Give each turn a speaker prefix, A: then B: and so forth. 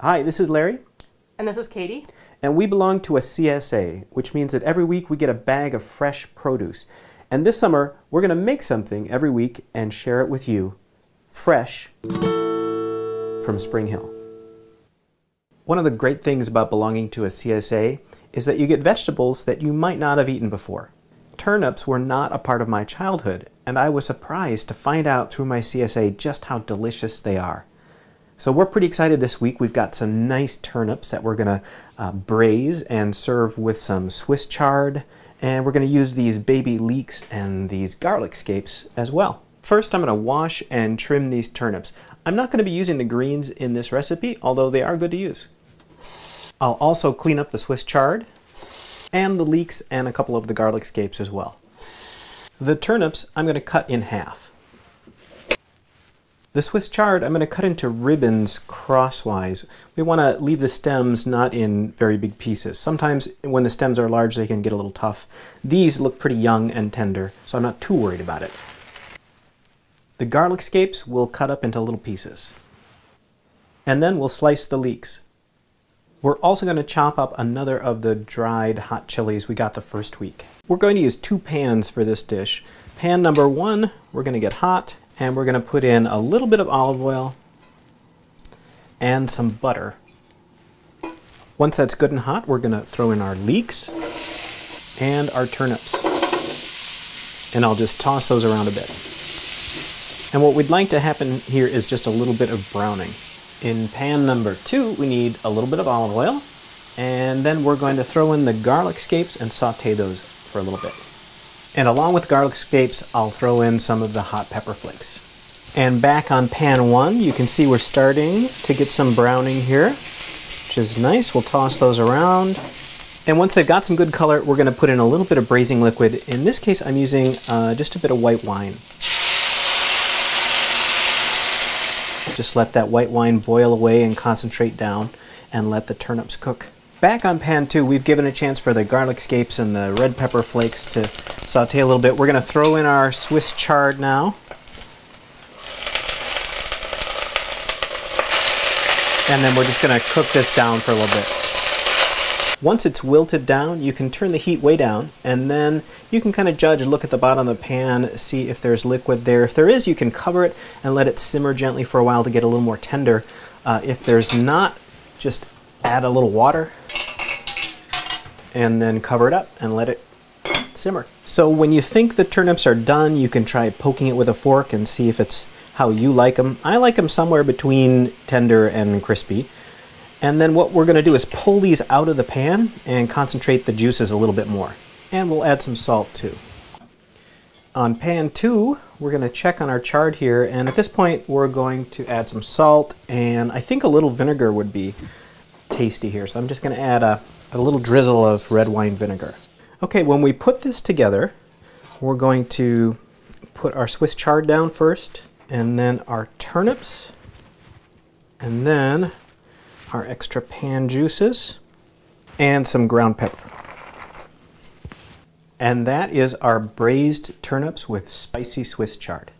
A: Hi, this is Larry.
B: And this is Katie.
A: And we belong to a CSA, which means that every week we get a bag of fresh produce. And this summer, we're going to make something every week and share it with you, fresh from Spring Hill. One of the great things about belonging to a CSA is that you get vegetables that you might not have eaten before. Turnips were not a part of my childhood, and I was surprised to find out through my CSA just how delicious they are. So we're pretty excited this week. We've got some nice turnips that we're going to braise and serve with some Swiss chard, and we're going to use these baby leeks and these garlic scapes as well. First, I'm going to wash and trim these turnips. I'm not going to be using the greens in this recipe, although they are good to use. I'll also clean up the Swiss chard and the leeks and a couple of the garlic scapes as well. The turnips I'm going to cut in half. The Swiss chard I'm going to cut into ribbons crosswise. We want to leave the stems not in very big pieces. Sometimes when the stems are large they can get a little tough. These look pretty young and tender, so I'm not too worried about it. The garlic scapes we'll cut up into little pieces. And then we'll slice the leeks. We're also going to chop up another of the dried hot chilies we got the first week. We're going to use 2 pans for this dish. Pan number 1, we're going to get hot, and we're going to put in a little bit of olive oil and some butter. Once that's good and hot, we're going to throw in our leeks and our turnips. And I'll just toss those around a bit. And what we'd like to happen here is just a little bit of browning. In pan number 2, we need a little bit of olive oil, and then we're going to throw in the garlic scapes and saute those for a little bit. And along with garlic scapes, I'll throw in some of the hot pepper flakes. And back on pan 1, you can see we're starting to get some browning here, which is nice. We'll toss those around. And once they've got some good color, we're going to put in a little bit of braising liquid. In this case, I'm using just a bit of white wine. Just let that white wine boil away and concentrate down, and let the turnips cook. Back on pan 2, we've given a chance for the garlic scapes and the red pepper flakes to saute a little bit. We're going to throw in our Swiss chard now. And then we're just going to cook this down for a little bit. Once it's wilted down, you can turn the heat way down, and then you can kind of judge, look at the bottom of the pan, see if there's liquid there. If there is, you can cover it and let it simmer gently for a while to get a little more tender. If there's not, just add a little water and then cover it up and let it simmer. So when you think the turnips are done, you can try poking it with a fork and see if it's how you like them. I like them somewhere between tender and crispy. And then what we're going to do is pull these out of the pan and concentrate the juices a little bit more. And we'll add some salt too. On pan 2, we're going to check on our chard here, and at this point we're going to add some salt, and I think a little vinegar would be tasty here. So I'm just going to add a little drizzle of red wine vinegar. Okay, when we put this together, we're going to put our Swiss chard down first, and then our turnips, and then our extra pan juices, and some ground pepper. And that is our braised turnips with spicy Swiss chard.